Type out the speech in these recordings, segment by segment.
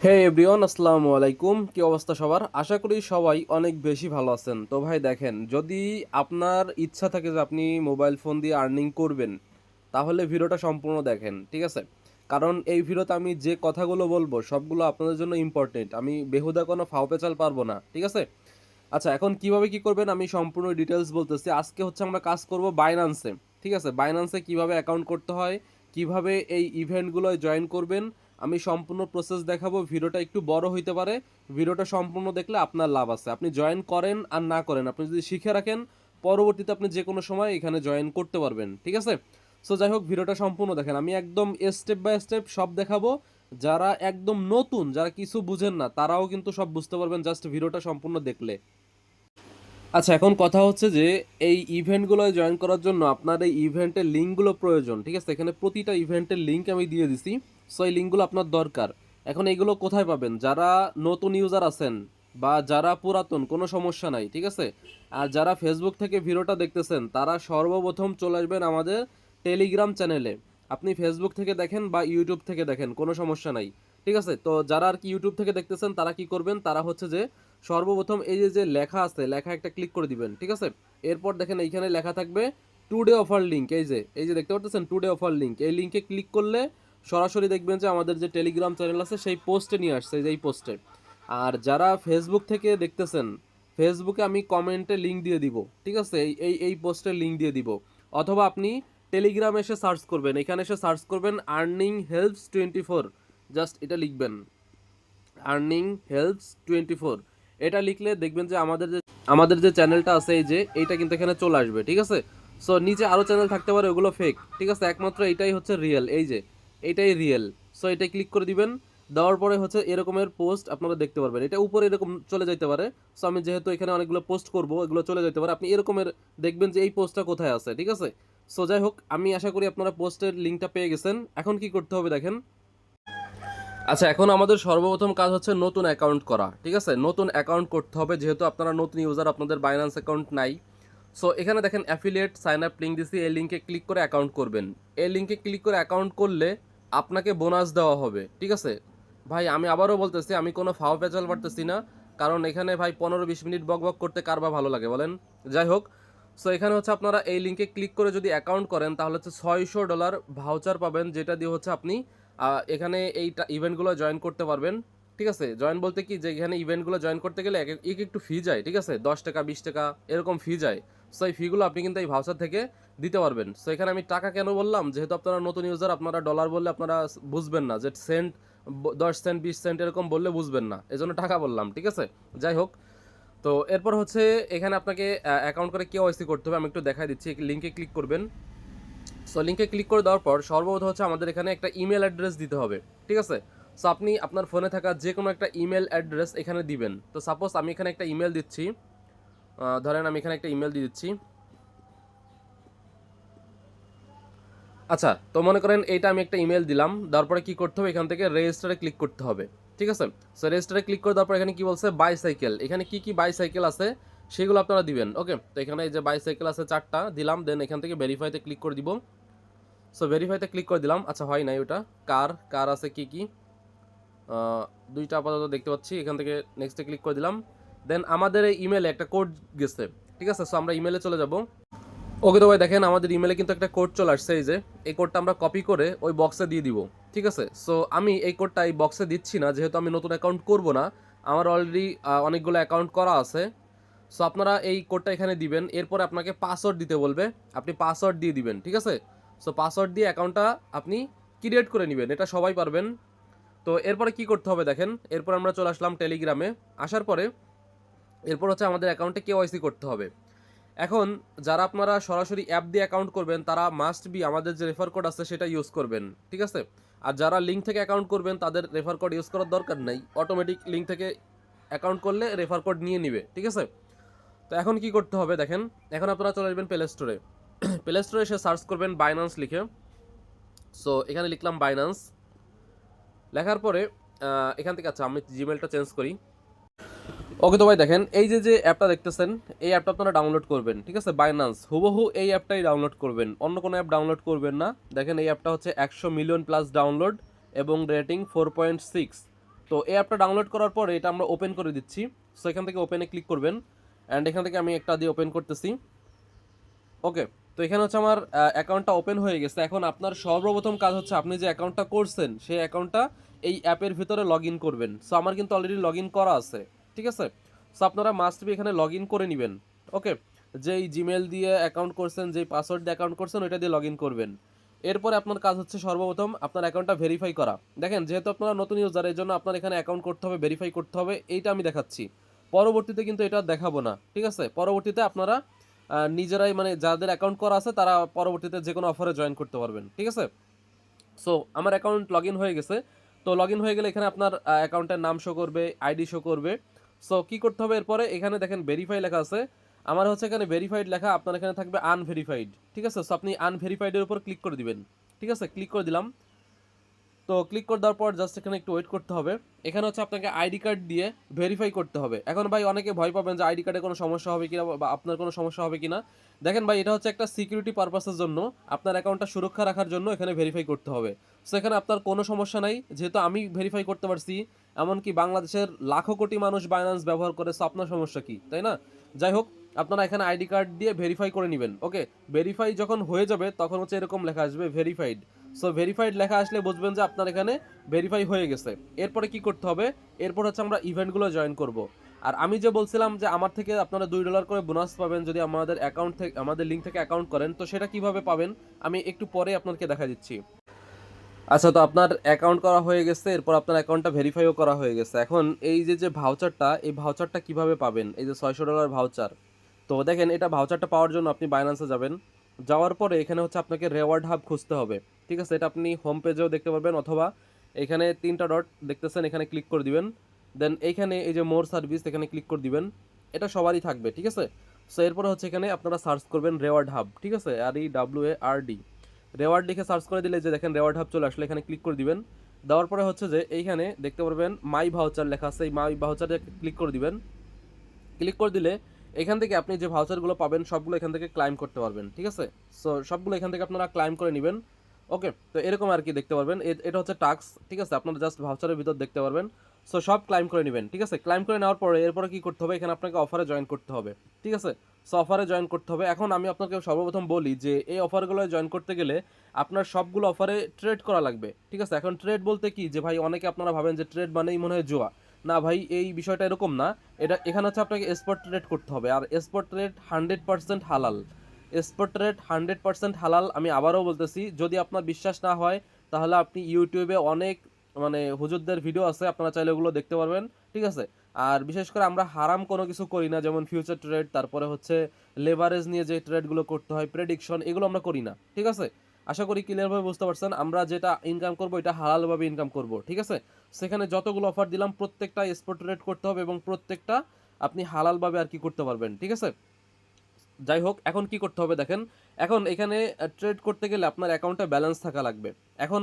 হে everyone, আসসালামু আলাইকুম। কি অবস্থা সবার? আশা করি সবাই অনেক বেশি ভালো আছেন। তো ভাই দেখেন, যদি আপনার ইচ্ছা থাকে যে আপনি মোবাইল ফোন দিয়ে আর্নিং করবেন, তাহলে ভিডিওটা সম্পূর্ণ দেখেন, ঠিক আছে? কারণ এই ভিডিওতে আমি যে কথাগুলো বলবো সবগুলো আপনাদের জন্য ইম্পর্টেন্ট। আমি বেহুদা কোনো ফাও পেঁচাল পারবো না, ঠিক আছে? আচ্ছা, এখন কিভাবে কি করবেন আমি সম্পূর্ণ ডিটেলস বলতেছি। আজকে হচ্ছে আমরা কাজ করব বাইন্যান্সে, ঠিক আছে? বাইন্যান্সে কিভাবে অ্যাকাউন্ট করতে হয়, কিভাবে এই ইভেন্টগুলোয় জয়েন করবেন, আমি সম্পূর্ণ প্রসেস দেখাবো। ভিডিওটা একটু বড় হইতে পারে, ভিডিওটা সম্পূর্ণ দেখলে আপনার লাভ আছে। আপনি জয়েন করেন আর না করেন, আপনি যদি শিখে রাখেন পরবর্তীতে আপনি যে কোনো সময় এখানে জয়েন করতে পারবেন, ঠিক আছে? সো যাই হোক, ভিডিওটা সম্পূর্ণ দেখেন, আমি একদম স্টেপ বাই স্টেপ সব দেখাবো। যারা একদম নতুন, যারা কিছু বুঝেন না, তারাও কিন্তু সব বুঝতে পারবেন জাস্ট ভিডিওটা সম্পূর্ণ দেখলে। আচ্ছা, এখন কথা হচ্ছে যে এই ইভেন্টগুলোয় জয়েন করার জন্য আপনার এই ইভেন্টের লিঙ্কগুলো প্রয়োজন, ঠিক আছে? এখানে প্রতিটা ইভেন্টের লিঙ্ক আমি দিয়ে দিছি। সো এই লিঙ্কগুলো আপনার দরকার। এখন এইগুলো কোথায় পাবেন? যারা নতুন ইউজার আছেন বা যারা পুরাতন, কোনো সমস্যা নাই, ঠিক আছে? আর যারা ফেসবুক থেকে ভিডিওটা দেখতেছেন, তারা সর্বপ্রথম চলে আসবেন আমাদের টেলিগ্রাম চ্যানেলে। আপনি ফেসবুক থেকে দেখেন বা ইউটিউব থেকে দেখেন, কোনো সমস্যা নাই, ঠিক আছে? তো যারা আর কি ইউটিউব থেকে দেখতেছেন, তারা কি করবেন? তারা হচ্ছে যে সর্বপ্রথম এই যে যে লেখা আছে, লেখা একটা ক্লিক করে দিবেন, ঠিক আছে? এরপর দেখেন এইখানে লেখা থাকবে টুডে অফার লিঙ্ক। এই যে দেখতে পাচ্ছেন টুডে অফার লিঙ্ক, এই লিঙ্কে ক্লিক করলে সরাসরি দেখবেন যে আমাদের যে টেলিগ্রাম চ্যানেল আছে সেই পোস্টে নিয়ে আসছে, এই পোস্টে। আর যারা ফেসবুক থেকে দেখতেছেন, ফেসবুকে আমি কমেন্টে লিঙ্ক দিয়ে দিব, ঠিক আছে? এই পোস্টের লিঙ্ক দিয়ে দিব। অথবা আপনি টেলিগ্রামে এসে সার্চ করবেন, এখানে এসে সার্চ করবেন আর্নিং হেল্পস 24, জাস্ট এটা লিখবেন, আর্নিং হেল্পস 24। এটা লিখলে দেখবেন যে আমাদের যে চ্যানেলটা আছে, এই যে এইটা কিন্তু এখানে চলে আসবে, ঠিক আছে? সো নিচে আরও চ্যানেল থাকতে পারে, ওগুলো ফেক, ঠিক আছে? একমাত্র এইটাই হচ্ছে রিয়েল, এই যে এইটাই রিয়েল। সো এটাই ক্লিক করে দিবেন। দেওয়ার পরে হচ্ছে এরকমের পোস্ট আপনারা দেখতে পারবেন, এটা উপরে এরকম চলে যেতে পারে। সো আমি যেহেতু এখানে অনেকগুলো পোস্ট করব, এগুলো চলে যেতে পারে, আপনি এরকমের দেখবেন যে এই পোস্টটা কোথায় আছে, ঠিক আছে? সো যাই হোক, আমি আশা করি আপনারা পোস্টের লিঙ্কটা পেয়ে গেছেন। এখন কি করতে হবে দেখেন। আচ্ছা, এখন আমাদের সর্বপ্রথম কাজ হচ্ছে নতুন অ্যাকাউন্ট করা, ঠিক আছে? নতুন অ্যাকাউন্ট করতে হবে, যেহেতু আপনারা নতুন ইউজার, আপনাদের বাইন্যান্স অ্যাকাউন্ট নাই। সো এখানে দেখেন অ্যাফিলিয়েট সাইন আপ লিঙ্ক দিছি, এই লিঙ্কে ক্লিক করে অ্যাকাউন্ট করবেন। এই লিঙ্কে ক্লিক করে অ্যাকাউন্ট করলে আপনাকে বোনাস দেওয়া হবে, ঠিক আছে? ভাই আমি আবারও বলতেছি, আমি কোনো ফাও পেঁচাল পারতেছি না, কারণ এখানে ভাই 15-20 মিনিট বক বক করতে কার বা ভালো লাগে বলেন? যাই হোক, সো এখানে হচ্ছে আপনারা এই লিঙ্কে ক্লিক করে যদি অ্যাকাউন্ট করেন, তাহলে হচ্ছে $600 ভাউচার পাবেন, যেটা দিয়ে হচ্ছে আপনি এখানে এই ইভেন্টগুলো জয়েন করতে পারবেন, ঠিক আছে? জয়েন বলতে কি, যে এখানে ইভেন্টগুলো জয়েন করতে গেলে একটু ফি যায়, ঠিক আছে? 10 টাকা 20 টাকা এরকম ফি যায়। সো এই ফিগুলো আপনি কিন্তু এই ভাউচার থেকে দিতে পারবেন। সো এখানে আমি টাকা কেন বললাম, যেহেতু আপনারা নতুন ইউজার, আপনারা ডলার বললে আপনারা বুঝবেন না, যে সেন্ট 10 সেন্ট 20 সেন্ট এরকম বললে বুঝবেন না, এজন্য টাকা বললাম, ঠিক আছে? যাই হোক, তো এরপর হচ্ছে এখানে আপনাকে অ্যাকাউন্ট করে কেওয়াইসি করতে হবে, আমি একটু দেখাই দিচ্ছি। লিঙ্কে ক্লিক করবেন। সো লিঙ্কে ক্লিক করে দেওয়ার পর সর্বপ্রথম হচ্ছে আমাদের এখানে একটা ইমেল অ্যাড্রেস দিতে হবে, ঠিক আছে? সো আপনি আপনার ফোনে থাকা যে কোনো একটা ইমেল অ্যাড্রেস এখানে দিবেন। তো সাপোজ আমি এখানে একটা ইমেল দিচ্ছি, ধরেন আমি এখানে একটা ইমেল দিয়ে দিচ্ছি। আচ্ছা, তো মনে করেন এইটা আমি একটা ইমেল দিলাম, দেওয়ার পরে কী করতে হবে, এখান থেকে রেজিস্টারে ক্লিক করতে হবে, ঠিক আছে? সো রেজিস্টারে ক্লিক করে দেওয়ার পর এখানে কি বলছে, বাইসাইকেল, এখানে কি কি বাইসাইকেল আছে সেগুলো আপনারা দিবেন। ওকে, তো এখানে এই যে বাইসাইকেল আছে 4টা দিলাম, দেন এখান থেকে ভেরিফাইতে ক্লিক করে দিব। সো ভেরিফাইতে ক্লিক করে দিলাম। আচ্ছা, হয় নাই ওটা। কার কার আছে কি কি, দুইটা আপাতত দেখতে পাচ্ছি। এখান থেকে নেক্সটে ক্লিক করে দিলাম। দেন আমাদের এই ইমেলে একটা কোড গেছে, ঠিক আছে? সো আমরা ইমেলে চলে যাব। ওকে, তো ভাই দেখেন আমাদের ইমেলে কিন্তু একটা কোড চলে আসছে, এই যে এই কোডটা আমরা কপি করে ওই বক্সে দিয়ে দিব, ঠিক আছে? সো আমি এই কোডটা এই বক্সে দিচ্ছি না, যেহেতু আমি নতুন অ্যাকাউন্ট করব না, আমার অলরেডি অনেকগুলো অ্যাকাউন্ট করা আছে। সো আপনারা এই কোডটা এখানে দিবেন, এরপরে আপনাকে পাসওয়ার্ড দিতে বলবে, আপনি পাসওয়ার্ড দিয়ে দিবেন, ঠিক আছে? সো পাসওয়ার্ড দিয়ে অ্যাকাউন্টটা আপনি ক্রিয়েট করে নেবেন, এটা সবাই পারবেন। তো এরপরে কি করতে হবে দেখেন, এরপর আমরা চলে আসলাম টেলিগ্রামে। আসার পরে এরপর হচ্ছে আমাদের অ্যাকাউন্টে কেওয়াইসি করতে হবে। এখন যারা আপনারা সরাসরি অ্যাপ দিয়ে অ্যাকাউন্ট করবেন, তারা মাস্ট বি আমাদের যে রেফার কোড আছে সেটা ইউজ করবেন, ঠিক আছে? আর যারা লিঙ্ক থেকে অ্যাকাউন্ট করবেন, তাদের রেফার কোড ইউজ করার দরকার নাই, অটোমেটিক লিঙ্ক থেকে অ্যাকাউন্ট করলে রেফার কোড নিয়ে নিবে, ঠিক আছে? তো এখন কি করতে হবে দেখেন, এখন আপনারা চলে আসবেন প্লে স্টোরে। প্লে স্টোরে এসে সার্চ করবেন বাইন্যান্স লিখে। সো এখানে লিখলাম বাইন্যান্স, লেখার পরে এখান থেকে, আচ্ছা আমি জিমেলটা চেঞ্জ করি। ওকে, তো ভাই দেখেন এই যে যে অ্যাপটা দেখতেছেন, এই অ্যাপটা আপনারা ডাউনলোড করবেন, ঠিক আছে? বাইন্যান্স হুবহু এই অ্যাপটাই ডাউনলোড করবেন, অন্য কোনো অ্যাপ ডাউনলোড করবেন না। দেখেন এই অ্যাপটা হচ্ছে 100 মিলিয়ন প্লাস ডাউনলোড এবং রেটিং 4.6, তো এই অ্যাপটা ডাউনলোড করার পরে এটা আমরা ওপেন করে দিচ্ছি। সো এখান থেকে ওপেনে ক্লিক করবেন, অ্যান্ড এখান থেকে আমি একটা দিয়ে ওপেন করতেছি। ওকে, তো এখানে হচ্ছে আমার অ্যাকাউন্টটা ওপেন হয়ে গেছে। এখন আপনার সর্বপ্রথম কাজ হচ্ছে আপনি যে অ্যাকাউন্টটা করছেন সেই অ্যাকাউন্টটা এই অ্যাপের ভিতরে লগ ইন করবেন। সো আমার কিন্তু অলরেডি লগ ইন করা আছে, ঠিক আছে। সো আপনারা মাস্ট বি এখানে লগ ইন করে নেবেন। ওকে, যেই জিমেল দিয়ে অ্যাকাউন্ট করছেন, যেই পাসওয়ার্ড দিয়ে অ্যাকাউন্ট করছেন ওইটা দিয়ে লগ ইন করবেন। এরপরে আপনার কাজ হচ্ছে সর্বপ্রথম আপনার অ্যাকাউন্টটা ভেরিফাই করা। দেখেন, যেহেতু আপনারা নতুন ইউজার, এর জন্য আপনার এখানে অ্যাকাউন্ট করতে হবে, ভেরিফাই করতে হবে, এইটা আমি দেখাচ্ছি। পরবর্তীতে কিন্তু এটা দেখাবো না, ঠিক আছে। পরবর্তীতে আপনারা নিজেরাই মানে যাদের অ্যাকাউন্ট করা আছে তারা পরবর্তীতে যে কোনো অফারে জয়েন করতে পারবেন, ঠিক আছে। সো আমার অ্যাকাউন্ট লগ ইন হয়ে গেছে। তো লগ ইন হয়ে গেলে এখানে আপনার অ্যাকাউন্টের নাম শো করবে, আইডি শো করবে। সো কী করতে হবে এরপরে, এখানে দেখেন ভেরিফাই লেখা আছে। আমার হচ্ছে এখানে ভেরিফাইড লেখা, আপনার এখানে থাকবে আনভেরিফাইড, ঠিক আছে। সো আপনি আনভেরিফাইডের উপর ক্লিক করে দিবেন, ঠিক আছে। ক্লিক করে দিলাম। তো ক্লিক করে দেওয়ার পর জাস্ট এখানে একটু ওয়েট করতে হবে। এখানে হচ্ছে আপনাকে আইডি কার্ড দিয়ে ভেরিফাই করতে হবে। এখন ভাই অনেকে ভয় পাবেন যে আইডি কার্ডে কোনো সমস্যা হবে কিনা বা আপনার কোনো সমস্যা হবে কিনা। দেখেন ভাই, এটা হচ্ছে একটা সিকিউরিটি পারপাসের জন্য, আপনার অ্যাকাউন্টটা সুরক্ষা রাখার জন্য এখানে ভেরিফাই করতে হবে। সো এখানে আপনার কোনো সমস্যা নাই, যেহেতু আমি ভেরিফাই করতে পারছি। এমনকি বাংলাদেশের লাখো কোটি মানুষ বাইন্যান্স ব্যবহার করে, সো আপনার সমস্যা কি, তাই না? যাই হোক, আপনারা এখানে আইডি কার্ড দিয়ে ভেরিফাই করে নেবেন। ওকে, ভেরিফাই যখন হয়ে যাবে তখন হচ্ছে এরকম লেখা আসবে ভেরিফাইড। সো ভেরিফাইড লেখা আসলে বুঝবেন যে আপনার এখানে ভেরিফাই হয়ে গেছে। এরপরে কি করতে হবে, এরপর হচ্ছে আমরা ইভেন্টগুলো জয়েন করব। আর আমি যে বলছিলাম যে আমার থেকে আপনারা $2 করে বোনাস পাবেন যদি আমাদের অ্যাকাউন্ট থেকে, আমাদের লিঙ্ক থেকে অ্যাকাউন্ট করেন, তো সেটা কিভাবে পাবেন আমি একটু পরে আপনাকে দেখা দিচ্ছি। আচ্ছা, তো আপনার অ্যাকাউন্ট করা হয়ে গেছে, এরপর আপনার অ্যাকাউন্টটা ভেরিফাইও করা হয়ে গেছে। এখন এই যে যে ভাউচারটা, এই ভাউচারটা কিভাবে পাবেন, এই যে $600 ভাউচার। তো দেখেন, এটা ভাউচারটা পাওয়ার জন্য আপনি বাইন্যান্সে যাবেন। যাওয়ার পরে এখানে হচ্ছে আপনাকে রেওয়ার্ড হাব খুঁজতে হবে, ঠিক আছে। এটা আপনি হোম পেজেও দেখতে পারবেন, অথবা এখানে 3টা ডট দেখতেছেন, এখানে ক্লিক করে দিবেন। দেন এইখানে এই যে মোর সার্ভিস, এখানে ক্লিক করে দিবেন। এটা সবারই থাকবে, ঠিক আছে। সো এরপরে হচ্ছে এখানে আপনারা সার্চ করবেন রেওয়ার্ড হাব, ঠিক আছে, REWARD। রেওয়ার্ড লিখে সার্চ করে দিলে যে দেখেন রেওয়ার্ড হাব চলে আসলে, এখানে ক্লিক করে দিবেন। দেওয়ার পরে হচ্ছে যে এইখানে দেখতে পারবেন মাই ভাউচার লেখা আছে, এই মাই ভাউচারে ক্লিক করে দিবেন। ক্লিক করে দিলে এখান থেকে আপনি যে ভাউচারগুলো পাবেন সবগুলো এখান থেকে ক্লাইম করতে পারবেন, ঠিক আছে। সো সবগুলো এখান থেকে আপনারা ক্লাইম করে নেবেন। ওকে, তো এরকম আর কি দেখতে পারবেন। এটা হচ্ছে টাস্ক, ঠিক আছে। আপনারা জাস্ট ভাউচারের ভিতর দেখতে পারবেন। সো সব ক্লাইম করে নেবেন, ঠিক আছে। ক্লাইম করে নেওয়ার পরে এরপরে কি করতে হবে, এখানে আপনাকে অফারে জয়েন করতে হবে, ঠিক আছে। সো অফারে জয়েন করতে হবে। এখন আমি আপনাকে সর্বপ্রথম বলি যে এই অফারগুলো জয়েন করতে গেলে আপনার সবগুলো অফারে ট্রেড করা লাগবে, ঠিক আছে। এখন ট্রেড বলতে কি, যে ভাই অনেকে আপনারা ভাবেন যে ট্রেড মানেই মনে হয় জুয়া। না ভাই, এই বিষয়টা এরকম না। এটা এখানে হচ্ছে আপনাকে স্পট ট্রেড করতে হবে, আর স্পট ট্রেড 100% হালাল। স্পট ট্রেড 100% হালাল। আমি আবারও বলতেছি, যদি আপনার বিশ্বাস না হয় তাহলে আপনি ইউটিউবে অনেক মানে হুজুরদের ভিডিও আছে, আপনারা চাইলে ওগুলো দেখতে পারবেন, ঠিক আছে। আর বিশেষ করে আমরা হারাম কোনো কিছু করি না, যেমন ফিউচার ট্রেড, তারপরে হচ্ছে লেভারেজ নিয়ে যে ট্রেডগুলো করতে হয়, প্রেডিকশন, এগুলো আমরা করি না, ঠিক আছে। আশা করি ক্লিয়ারভাবে বুঝতে পারছেন। আমরা যেটা ইনকাম করব এটা হালালভাবে ইনকাম করব, ঠিক আছে। সেখানে যতগুলো অফার দিলাম প্রত্যেকটা স্পট ট্রেড করতে হবে এবং প্রত্যেকটা আপনি হালালভাবে আর কি করতে পারবেন, ঠিক আছে। যাই হোক, এখন কি করতে হবে দেখেন, এখন এখানে ট্রেড করতে গেলে আপনার অ্যাকাউন্টে ব্যালেন্স থাকা লাগবে। এখন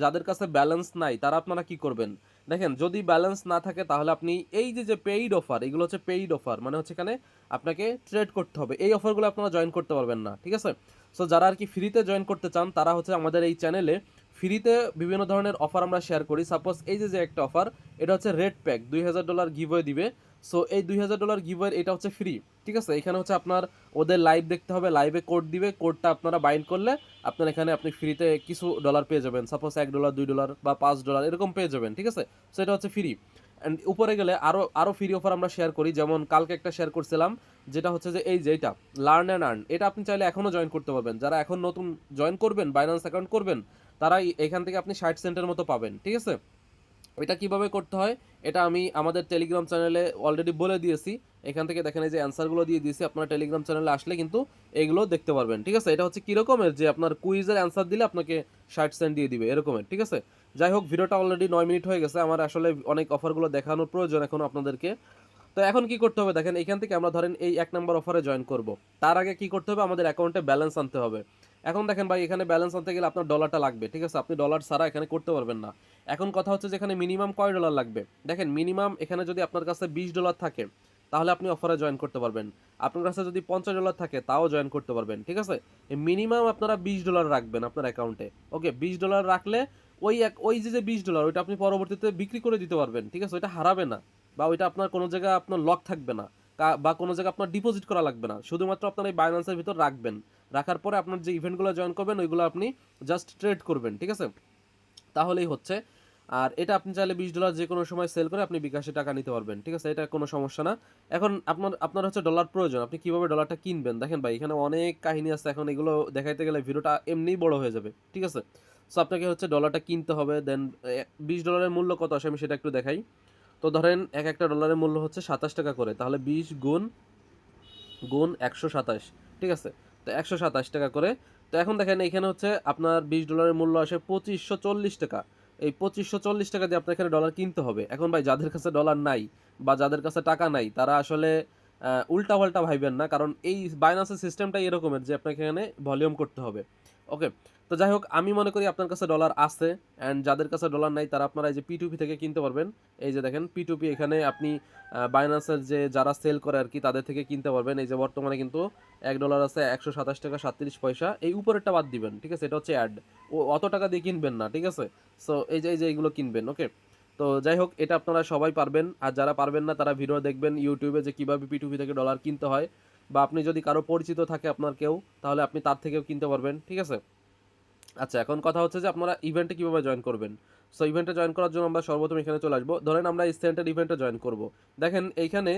যাদের কাছে ব্যালেন্স নাই তারা আপনারা কি করবেন, দেখেন, যদি ব্যালেন্স না থাকে তাহলে আপনি এই যে যে পেইড অফার, এগুলো হচ্ছে পেইড অফার, মানে হচ্ছে এখানে আপনাকে ট্রেড করতে হবে, এই অফারগুলো আপনারা জয়েন করতে পারবেন না, ঠিক আছে। সো যারা আর কি ফ্রিতে জয়েন করতে চান তারা হচ্ছে আমাদের এই চ্যানেলে ফ্রিতে বিভিন্ন ধরনের অফার আমরা শেয়ার করি। সাপোজ এই যে যে একটা অফার, এটা হচ্ছে রেড প্যাক, $2000 গিভওয়ে দিবে। সো এই $2000 গিভওয়ে এটা হচ্ছে ফ্রি, ঠিক আছে। এখানে হচ্ছে আপনার ওদের লাইভ দেখতে হবে, লাইভে কোড দিবে, কোডটা আপনারা বাইন্ড করলে আপনার এখানে আপনি ফ্রিতে কিছু ডলার পেয়ে যাবেন। সাপোজ $1, $2 বা $5 এরকম পেয়ে যাবেন, ঠিক আছে। সো এটা হচ্ছে ফ্রি। অ্যান্ড উপরে গেলে আরও ফ্রি অফার আমরা শেয়ার করি, যেমন কালকে একটা শেয়ার করছিলাম, যেটা হচ্ছে যে এই যে এটা লার্ন অ্যান্ড আর্ন, এটা আপনি চাইলে এখনও জয়েন করতে পারবেন। যারা এখন নতুন জয়েন করবেন, বাইন্যান্স অ্যাকাউন্ট করবেন, তারা এখান থেকে আপনি 60 সেন্টের মতো পাবেন, ঠিক আছে। এটা কিভাবে করতে হয় এটা আমি আমাদের টেলিগ্রাম চ্যানেলে অলরেডি বলে দিয়েছি। এখান থেকে দেখেন এই যে অ্যান্সারগুলো দিয়ে দিয়েছি, আপনার টেলিগ্রাম চ্যানেলে আসলে কিন্তু এগুলো দেখতে পারবেন, ঠিক আছে। এটা হচ্ছে কীরকমের, যে আপনার কুইজের অ্যান্সার দিলে আপনাকে 60 সেন্ট দিয়ে দিবে এরকমের, ঠিক আছে। যাই হোক, ভিডিওটা অলরেডি 9 মিনিট হয়ে গেছে, আমার আসলে অনেক অফারগুলো দেখানোর প্রয়োজন এখনও আপনাদেরকে। তো এখন কি করতে হবে দেখেন, এখান থেকে আমরা ধরেন এই 1 নম্বর অফারে জয়েন করব। তার আগে কি করতে হবে, আমাদের অ্যাকাউন্টে ব্যালেন্স আনতে হবে। এখন দেখেন ভাই, এখানে ব্যালেন্স আনতে গেলে আপনার ডলারটা লাগবে, ঠিক আছে। আপনি ডলার ছাড়া এখানে করতে পারবেন না। এখন কথা হচ্ছে যে এখানে মিনিমাম কয় ডলার লাগবে, দেখেন মিনিমাম এখানে যদি আপনার কাছে $20 থাকে তাহলে আপনি অফারে জয়েন করতে পারবেন। আপনার কাছে যদি $50 থাকে তাও জয়েন করতে পারবেন, ঠিক আছে। মিনিমাম আপনারা $20 রাখবেন আপনার অ্যাকাউন্টে। ওকে, $20 রাখলে ওই যে $20 ওইটা আপনি পরবর্তীতে বিক্রি করে দিতে পারবেন, ঠিক আছে? ওইটা হারাবে না, বা ওইটা আপনার কোনো জায়গায় আপনার লক থাকবে না, বা কোনো জায়গায় আপনার ডিপোজিট করা লাগবে না। শুধুমাত্র আপনার এই বাইন্যান্সের ভিতর রাখবেন। রাখার পরে আপনার যে ইভেন্টগুলো জয়েন করবেন ওইগুলো আপনি জাস্ট ট্রেড করবেন, ঠিক আছে? তাহলেই হচ্ছে। আর এটা আপনি চাইলে $20 যে কোনো সময় সেল করে আপনি বিকাশে টাকা নিতে পারবেন, ঠিক আছে? এটা কোনো সমস্যা না। এখন আপনার হচ্ছে ডলার প্রয়োজন, আপনি কিভাবে ডলারটা কিনবেন? দেখেন ভাই, এখানে অনেক কাহিনী আছে, এখন এগুলো দেখাইতে গেলে ভিডিওটা এমনিই বড় হয়ে যাবে, ঠিক আছে? সো আপনাকে হচ্ছে ডলারটা কিনতে হবে, দেন $20 মূল্য কত আসে আমি সেটা একটু দেখাই। তো ধরেন একটা ডলারের মূল্য হচ্ছে 27 টাকা করে, তাহলে 20 গুণ 127, ঠিক আছে? তো 127 টাকা করে। তো এখন দেখেন এখানে হচ্ছে আপনার $20 মূল্য আসে 2540 টাকা। এই 2540 টাকা দিয়ে আপনার এখানে ডলার কিনতে হবে। এখন ভাই যাদের কাছে ডলার নাই বা যাদের কাছে টাকা নাই তারা আসলে উল্টাপাল্টা ভাইবেন না, কারণ এই বাইন্যান্সের সিস্টেমটাই এরকমের যে আপনাকে এখানে ভলিউম করতে হবে। ওকে, তো যাই হোক, আমি মনে করি আপনার কাছে ডলার আছে, অ্যান্ড যাদের কাছে ডলার নাই তারা আপনারা এই যে P2P থেকে কিনতে পারবেন। এই যে দেখেন P2P, এখানে আপনি বাইন্যান্সের যে যারা সেল করে আর কি তাদের থেকে কিনতে পারবেন। এই যে বর্তমানে কিন্তু $1 আছে 127 টাকা 37 পয়সা। এই উপরেরটা বাদ দিবেন, ঠিক আছে? এটা হচ্ছে অ্যাড, ও অত টাকা দিয়ে কিনবেন না, ঠিক আছে? সো এই যে এইগুলো কিনবেন। ওকে, তো যাই হোক, এটা আপনারা সবাই পারবেন, আর যারা পারবেন না তারা ভিডিও দেখবেন ইউটিউবে যে কিভাবে P2P থেকে ডলার কিনতে হয়, বা আপনি যদি কারো পরিচিত থাকে আপনার কেউ, তাহলে আপনি তার থেকেও কিনতে পারবেন, ঠিক আছে? আচ্ছা, এখন কথা হচ্ছে যে আপনারা ইভেন্টে কিভাবে জয়েন করবেন। সো ইভেন্টে জয়েন করার জন্য আমরা সর্বপ্রথম এখানে চলে আসবো। ধরেন আমরা এই সেন্টার ইভেন্টে জয়েন করব। দেখেন এইখানে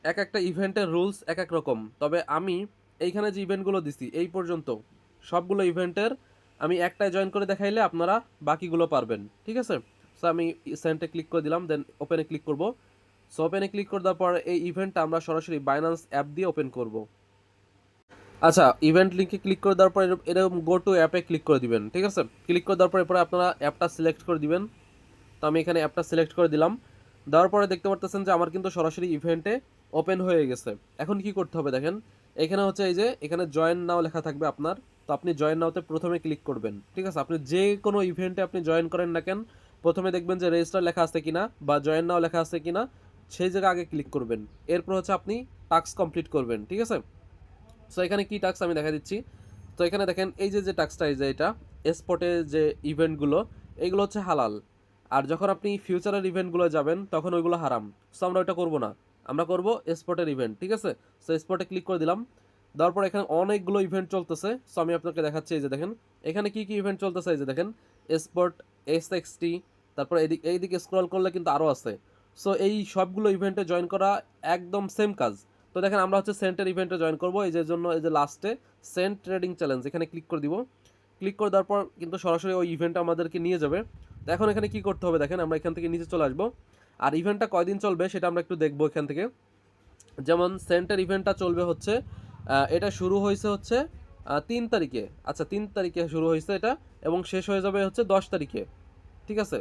একটা ইভেন্টের রুলস এক এক রকম, তবে আমি এইখানে যে ইভেন্টগুলো দিছি এই পর্যন্ত সবগুলো ইভেন্টের আমি একটাই জয়েন করে দেখাইলে আপনারা বাকিগুলো পারবেন, ঠিক আছে? সো আমি সেন্টে ক্লিক করে দিলাম, দেন ওপেনে ক্লিক করব। সো ওপেনে ক্লিক করে দেওয়ার পর এই ইভেন্টটা আমরা সরাসরি বাইন্যান্স অ্যাপ দিয়ে ওপেন করব। আচ্ছা, ইভেন্ট লিঙ্কে ক্লিক করে দেওয়ার পর এরকম গো টু অ্যাপে ক্লিক করে দিবেন, ঠিক আছে? ক্লিক করে দেওয়ার পর এরপরে আপনারা অ্যাপটা সিলেক্ট করে দিবেন। তো আমি এখানে অ্যাপটা সিলেক্ট করে দিলাম। দেওয়ার পরে দেখতে পারতেছেন যে আমার কিন্তু সরাসরি ইভেন্টে ওপেন হয়ে গেছে। এখন কি করতে হবে দেখেন, এখানে হচ্ছে এই যে এখানে জয়েন নাও লেখা থাকবে আপনার। তো আপনি জয়েন নাওতে প্রথমে ক্লিক করবেন, ঠিক আছে? আপনি যে কোনো ইভেন্টে আপনি জয়েন করেন না কেন, প্রথমে দেখবেন যে রেজিস্টার লেখা আছে কিনা বা জয়েন নাও লেখা আছে কিনা, সেই জায়গায় আগে ক্লিক করবেন। এরপর হচ্ছে আপনি টাস্ক কমপ্লিট করবেন, ঠিক আছে? সো এখানে কি টাস্ক আমি দেখা দিচ্ছি। তো এখানে দেখেন এই যে টাস্কটা, এই যে এটা স্পটে যে ইভেন্টগুলো, এইগুলো হচ্ছে হালাল। আর যখন আপনি ফিউচারের ইভেন্টগুলো যাবেন তখন ওইগুলো হারাম। সো আমরা ওইটা করবো না, আমরা করব স্পটের ইভেন্ট, ঠিক আছে? সো স্পটে ক্লিক করে দিলাম। দেওয়ার পর এখানে অনেকগুলো ইভেন্ট চলতেছে। সো আমি আপনাকে দেখাচ্ছি, এই যে দেখেন এখানে কি কি ইভেন্ট চলতেছে। এই যে দেখেন স্পট, SXT, তারপর এইদিকে স্ক্রল করলে কিন্তু আরও আছে। সো এই সবগুলো ইভেন্টে জয়েন করা একদম সেম কাজ। তো দেখেন আমরা হচ্ছে সেন্টের ইভেন্টে জয়েন করবো, এই যে জন্য এই যে লাস্টে সেন্ট ট্রেডিং চ্যালেঞ্জ, এখানে ক্লিক করে দিব। ক্লিক করে দেওয়ার পর কিন্তু সরাসরি ওই ইভেন্টটা আমাদেরকে নিয়ে যাবে। তো এখন এখানে কি করতে হবে দেখেন, আমরা এখান থেকে নিচে চলে আসবো। আর ইভেন্টটা কয়দিন চলবে সেটা আমরা একটু দেখবো এখান থেকে। যেমন সেন্টের ইভেন্টটা চলবে হচ্ছে, এটা শুরু হয়েছে হচ্ছে 3 তারিখে। আচ্ছা, 3 তারিখে শুরু হয়েছে এটা, এবং শেষ হয়ে যাবে হচ্ছে 10 তারিখে, ঠিক আছে?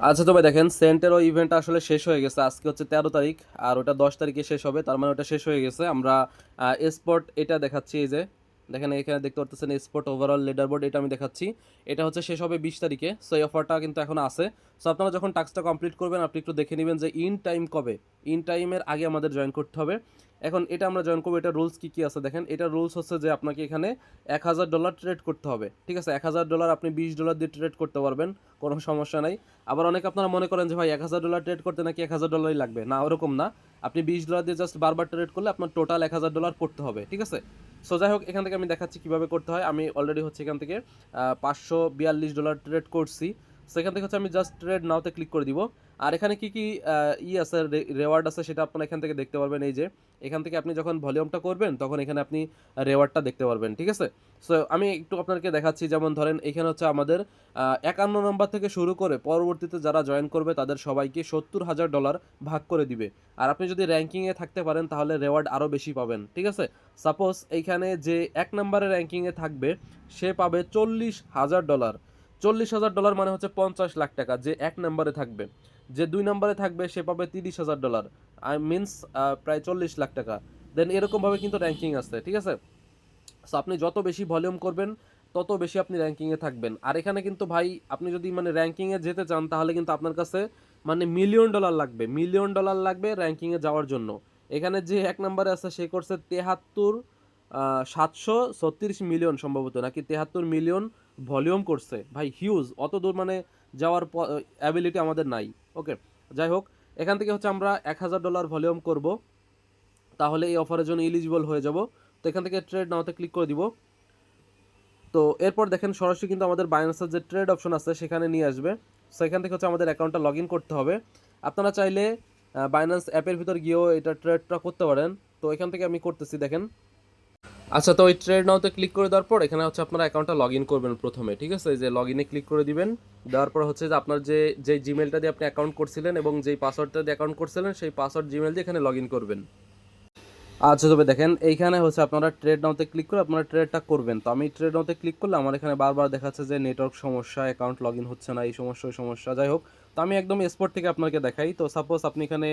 আচ্ছা, তবে দেখেন সেন্টের ওই ইভেন্ট আসলে শেষ হয়ে গেছে, আজকে হচ্ছে 13 তারিখ, আর ওটা 10 তারিখে শেষ হবে, তার মানে ওটা শেষ হয়ে গেছে। আমরা স্পট এটা দেখাচ্ছি, এই যে দেখেন এখানে দেখতে পাচ্ছেন স্পট ওভারঅল লিডারবোর্ড, এটা আমি দেখাচ্ছি। এটা হচ্ছে শেষ হবে 20 তারিখে। সো এই অফারটা কিন্তু এখন আছে। সো আপনারা যখন টাস্কটা কমপ্লিট করবেন আপনি একটু দেখে নেবেন যে ইন টাইম কবে, ইন টাইমের আগে আমাদের জয়েন করতে হবে। এখন এটা আমরা জয়েন করবো, এটা রুলস কী কী আছে দেখেন। এটা রুলস হচ্ছে যে আপনাকে এখানে $1000 ট্রেড করতে হবে, ঠিক আছে? $1000 আপনি $20 দিয়ে ট্রেড করতে পারবেন, কোনো সমস্যা নাই। আবার অনেকে আপনারা মনে করেন যে ভাই $1000 ট্রেড করতে নাকি $1000 লাগবে, না ওরকম না। আপনি $20 দিয়ে জাস্ট বারবার ট্রেড করলে আপনার টোটাল $1000 করতে হবে, ঠিক আছে? সো যাই হোক, এখান থেকে আমি দেখাচ্ছি কিভাবে করতে হয়। আমি অলরেডি হচ্ছে এখান থেকে $542 ট্রেড করছি। সেখান থেকে হচ্ছে আমি জাস্ট ট্রেড নাওতে ক্লিক করে দিব। আর এখানে কি কি আছে, রেওয়ার্ড আছে, সেটা আপনারা এখান থেকে দেখতে পারবেন। এই যে এখান থেকে আপনি যখন ভলিউমটা করবেন তখন এখানে আপনি রেওয়ার্ডটা দেখতে পারবেন, ঠিক আছে? সো আমি একটু আপনাদেরকে দেখাচ্ছি। যেমন ধরেন এখানে হচ্ছে আমাদের 51 নম্বর থেকে শুরু করে পরবর্তীতে যারা জয়েন করবে তাদের সবাইকে $70,000 ভাগ করে দিবে। আর আপনি যদি র্যাঙ্কিংয়ে থাকতে পারেন তাহলে রেওয়ার্ড আরও বেশি পাবেন, ঠিক আছে? সাপোজ এইখানে যে 1 নম্বরের র্যাঙ্কিংয়ে থাকবে সে পাবে $40,000। $40,000 মানে হচ্ছে 50 লাখ টাকা, যে 1 নম্বরে থাকবে। যে 2 নম্বরে থাকবে সে পাবে $30,000, আই মিনস প্রায় 40 লাখ টাকা। দেন এরকমভাবে কিন্তু র্যাঙ্কিং আছে, ঠিক আছে? সো আপনি যত বেশি ভলিউম করবেন তত বেশি আপনি র্যাঙ্কিংয়ে থাকবেন। আর এখানে কিন্তু ভাই আপনি যদি মানে র্যাঙ্কিংয়ে যেতে চান তাহলে কিন্তু আপনার কাছে মানে $1,000,000 লাগবে, $1,000,000 লাগবে র্যাঙ্কিংয়ে যাওয়ার জন্য। এখানে যে 1 নম্বরে আছে সে করছে 73 736 মিলিয়ন সম্ভবত, নাকি 73 মিলিয়ন ভলিউম করছে ভাই হিউজ, অত দূর মানে যাওয়ার অ্যাবিলিটি আমাদের নাই। ওকে, যাই হোক, এখান থেকে হচ্ছে আমরা $1000 ভলিউম করব, তাহলে এই অফারের জন্য এলিজিবল হয়ে যাব। তো এখান থেকে ট্রেড নাওতে ক্লিক করে দিব। তো এরপর দেখেন সরাসরি কিন্তু আমাদের বাইন্যান্সের যে ট্রেড অপশন আছে সেখানে নিয়ে আসবে। সো এখান থেকে হচ্ছে আমাদের অ্যাকাউন্টটা লগ ইন করতে হবে। আপনারা চাইলে বাইন্যান্স অ্যাপের ভিতর গিয়েও এটা ট্রেডটা করতে পারেন। তো এখান থেকে আমি করতেছি, দেখেন। আচ্ছা, তো ওই ট্রেড নাওতে ক্লিক করে দেওয়ার পর এখানে হচ্ছে আপনারা অ্যাকাউন্টটা লগ ইন করবেন প্রথমে, ঠিক আছে? এই যে লগ ইনে ক্লিক করে দিবেন। দেওয়ার পর হচ্ছে যে আপনার যে জিমেলটা দিয়ে আপনি অ্যাকাউন্ট করছিলেন এবং যেই পাসওয়ার্ডটা দিয়ে অ্যাকাউন্ট করছিলেন সেই পাসওয়ার্ড জিমেল দিয়ে এখানে লগ ইন করবেন। আচ্ছা, তবে দেখেন এইখানে হচ্ছে আপনারা ট্রেড নাওতে ক্লিক করে আপনারা ট্রেডটা করবেন। তো আমি ট্রেড নাওতে ক্লিক করলে আমার এখানে বারবার দেখাচ্ছে যে নেটওয়ার্ক সমস্যা, অ্যাকাউন্ট লগ ইন হচ্ছে না, এই সমস্যা ওই সমস্যা। যাই হোক, তো আমি একদম স্পট থেকে আপনাকে দেখাই। তো সাপোজ আপনি এখানে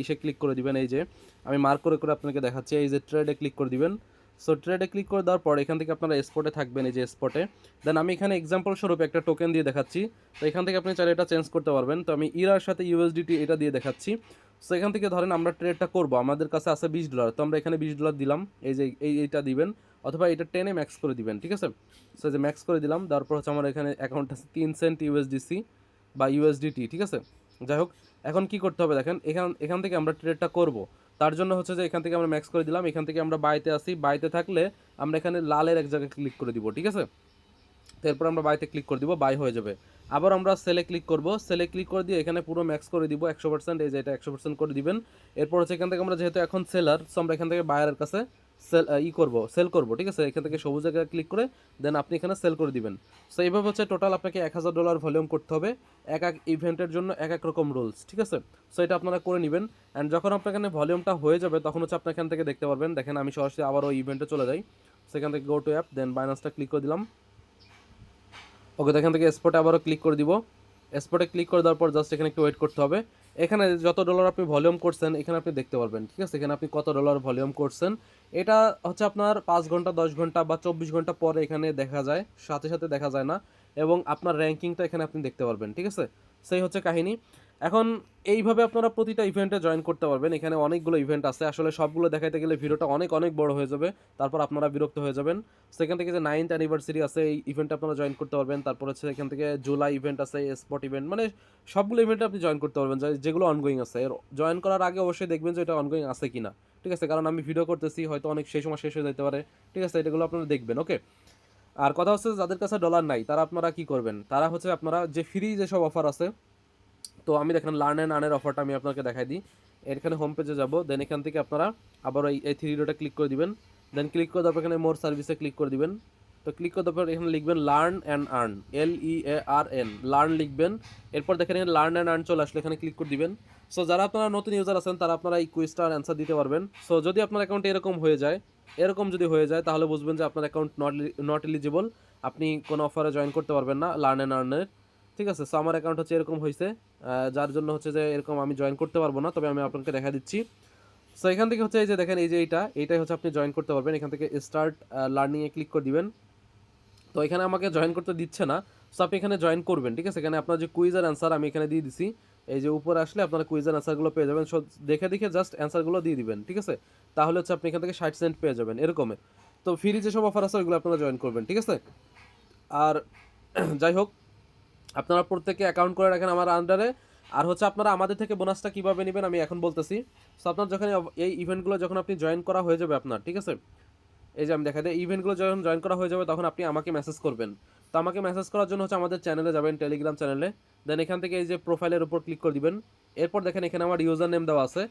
ইসে ক্লিক করে দিবেন, এই যে আমি মার্ক করে করে আপনাকে দেখাচ্ছি, এই যে ট্রেডে ক্লিক করে দিবেন। সো ট্রেডে ক্লিক করে দেওয়ার পর এখান থেকে আপনারা স্পটে থাকবেন, এই যে স্পটে। দেন আমি এখানে এক্সাম্পল স্বরূপ একটা টোকেন দিয়ে দেখাচ্ছি। তো এখান থেকে আপনি চাইলে এটা চেঞ্জ করতে পারবেন। তো আমি ইরার সাথে ইউএসডিটি এটা দিয়ে দেখাচ্ছি। সো এখান থেকে ধরেন আমরা ট্রেডটা করব, আমাদের কাছে আছে $20, তো আমরা এখানে $20 দিলাম, এই যে এইটা দিবেন, অথবা এটা 10-এ ম্যাক্স করে দিবেন, ঠিক আছে? সো যে ম্যাক্স করে দিলাম, তারপর হচ্ছে আমার এখানে অ্যাকাউন্ট আছে 3 সেন্ট ইউএসডিসি বা ইউএসডিটি, ঠিক আছে? যাই হোক, এখন কি করতে হবে দেখেন, এখান থেকে আমরা ট্রেডটা করব। তার জন্য হচ্ছে যে এখান থেকে আমরা ম্যাক্স করে দিলাম, এখান থেকে আমরা বাইতে আসি, বাইতে থাকলে আমরা এখানে লালের এক জায়গায় ক্লিক করে দিব, ঠিক আছে? এরপর আমরা বাইতে ক্লিক করে দিব, বাই হয়ে যাবে। আবার আমরা সেলে ক্লিক করব, সেলে ক্লিক করে দিয়ে এখানে পুরো ম্যাক্স করে দিব 100%, এই যে এটা 100% করে দিবেন। এরপর হচ্ছে এখান থেকে আমরা যেহেতু এখন সেলার, সো আমরা এখান থেকে বায়ারের কাছে সেল করব, ঠিক আছে? এখান থেকে সবুজ জায়গায় ক্লিক করে দেন আপনি এখানে সেল করে দিবেন। সো এইভাবে হচ্ছে টোটাল আপনাকে $1000 ভলিউম করতে হবে। এক এক ইভেন্টের জন্য এক এক রকম রুলস, ঠিক আছে? সো এটা আপনারা করে নেবেন। অ্যান্ড যখন আপনার এখানে ভলিউমটা হয়ে যাবে তখন হচ্ছে আপনি এখান থেকে দেখতে পারবেন। দেখেন আমি সরাসরি আবার ওই ইভেন্টে চলে যাই, সেখান থেকে গো টু অ্যাপ, দেন বাইন্যান্সটা ক্লিক করে দিলাম। ওকে, তো এখান থেকে স্পটে আবারও ক্লিক করে দিব। স্পটে ক্লিক করে দেওয়ার পর জাস্ট এখানে একটু ওয়েট করতে হবে। এখানে যত ডলার আপনি ভলিউম করছেন এখানে আপনি দেখতে পারবেন, ঠিক আছে? এখানে আপনি কত ডলার ভলিউম করছেন এটা হচ্ছে আপনার 5 ঘন্টা, 10 ঘন্টা বা 24 ঘন্টা পরে এখানে দেখা যায়, সাথে সাথে দেখা যায় না। এবং আপনার র্যাঙ্কিংটা এখানে আপনি দেখতে পারবেন, ঠিক আছে? সেই হচ্ছে কাহিনী। এখন এইভাবে আপনারা প্রতিটা ইভেন্টে জয়েন করতে পারবেন। এখানে অনেকগুলো ইভেন্ট আছে, আসলে সবগুলো দেখাইতে গেলে ভিডিওটা অনেক অনেক বড় হয়ে যাবে, তারপর আপনারা বিরক্ত হয়ে যাবেন। সেখান থেকে যে 9th অ্যানিভার্সারি আছে এই ইভেন্টে আপনারা জয়েন করতে পারবেন। তারপর হচ্ছে এখান থেকে জুলাই ইভেন্ট আছে, স্পট ইভেন্ট, মানে সবগুলো ইভেন্টে আপনি জয়েন করতে পারবেন যেগুলো অনগোয়িং আছে। এর জয়েন করার আগে অবশ্যই দেখবেন যে এটা অনগোয়িং আছে কিনা, ঠিক আছে? কারণ আমি ভিডিও করতেছি, হয়তো অনেক সেই সময় শেষ হয়ে যেতে পারে, ঠিক আছে? এটাগুলো আপনারা দেখবেন, ওকে? আর কথা হচ্ছে যাদের কাছে ডলার নাই তারা আপনারা কি করবেন, তারা হচ্ছে আপনারা যে ফ্রি যেসব অফার আছে, তো আমি দেখেন লার্ন অ্যান্ড আর্নের অফারটা আমি আপনাকে দেখাই দিই। এখানে হোম পেজে যাব, দেন এখান থেকে আপনারা আবার এই থ্রি ডটে ক্লিক করে দিবেন। দেন ক্লিক করে দেওয়ার পর এখানে মোর সার্ভিসে ক্লিক করে দিবেন। তো ক্লিক করে দেওয়ার পর এখানে লিখবেন learn and earn, LEARN, learn লিখবেন। এরপর দেখেন এখানে লার্ন অ্যান্ড আর্ন চলে আসলে এখানে ক্লিক করে দিবেন। সো যারা আপনারা নতুন ইউজার আছেন তারা আপনারা এই কুইজটার অ্যান্সার দিতে পারবেন। সো যদি আপনার অ্যাকাউন্টে এরকম যদি হয়ে যায় তাহলে বুঝবেন যে আপনার অ্যাকাউন্ট নট এলিজিবল, আপনি কোনো অফারে জয়েন করতে পারবেন না লার্ন অ্যান্ড আর্নের, ঠিক আছে? সো আমার অ্যাকাউন্ট হচ্ছে এরকম হয়েছে, যার জন্য হচ্ছে যে এরকম আমি জয়েন করতে পারবো না, তবে আমি আপনাকে দেখা দিচ্ছি। সো এখান থেকে হচ্ছে এই যে দেখেন, এই যে এইটাই হচ্ছে আপনি জয়েন করতে পারবেন। এখান থেকে স্টার্ট লার্নিংয়ে ক্লিক করে দিবেন। তো এখানে আমাকে জয়েন করতে দিচ্ছে না, সো আপনি এখানে জয়েন করবেন, ঠিক আছে? এখানে আপনার যে কুইজের অ্যান্সার আমি এখানে দিয়ে দিছি, এই যে উপরে আসলে আপনারা কুইজের অ্যান্সারগুলো পেয়ে যাবেন। সো দেখে দেখে জাস্ট অ্যান্সারগুলো দিয়ে দিবেন, ঠিক আছে? তাহলে হচ্ছে আপনি এখান থেকে 60 সেন্ট পেয়ে যাবেন এরকমের। তো ফ্রি যেসব অফার আছে ওইগুলো আপনারা জয়েন করবেন, ঠিক আছে? আর যাই হোক, আপনারা প্রত্যেকে অ্যাকাউন্ট করে রাখেন আমার আন্ডারে। আর হচ্ছে আপনারা আমাদের থেকে বোনাসটা কীভাবে নেবেন আমি এখন বলতেছি। সো আপনার যখন এই ইভেন্টগুলো যখন আপনি জয়েন করা হয়ে যাবে আপনার, ঠিক আছে? এই যে আমি দেখা দিই ইভেন্টগুলো যখন জয়েন করা হয়ে যাবে তখন আপনি আমাকে মেসেজ করবেন। তো আমাকে মেসেজ করার জন্য হচ্ছে আমাদের চ্যানেলে যাবেন, টেলিগ্রাম চ্যানেলে। দেন এখান থেকে এই যে প্রোফাইলের উপর ক্লিক করে দিবেন। এরপর দেখেন এখানে আমার ইউজার নেম দেওয়া আছে,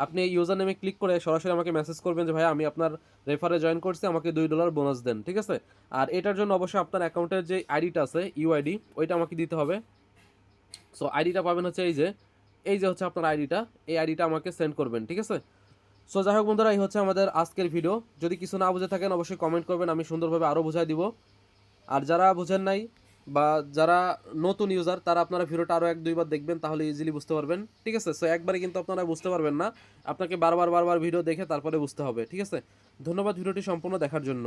আপনি এই ইউজার নেমে ক্লিক করে সরাসরি আমাকে মেসেজ করবেন যে ভাই আমি আপনার রেফারে জয়েন করছি, আমাকে $2 বোনাস দেন, ঠিক আছে? আর এটার জন্য অবশ্যই আপনার অ্যাকাউন্টের যে আইডিটা আছে ইউআইডি, ওইটা আমাকে দিতে হবে। সো আইডিটা পাবেন হচ্ছে এই যে হচ্ছে আপনার আইডিটা, এই আইডিটা আমাকে সেন্ড করবেন, ঠিক আছে? সো যাই হোক বন্ধুরা, এই হচ্ছে আমাদের আজকের ভিডিও। যদি কিছু না বুঝে থাকেন অবশ্যই কমেন্ট করবেন, আমি সুন্দরভাবে আরও বুঝাই দিব। আর যারা বুঝেন নাই বা যারা নতুন ইউজার তারা আপনারা ভিডিওটা আরও 1-2 বার দেখবেন, তাহলে ইজিলি বুঝতে পারবেন, ঠিক আছে? সো একবারে কিন্তু আপনারা বুঝতে পারবেন না, আপনাকে বারবার ভিডিও দেখে তারপরে বুঝতে হবে, ঠিক আছে? ধন্যবাদ ভিডিওটি সম্পূর্ণ দেখার জন্য।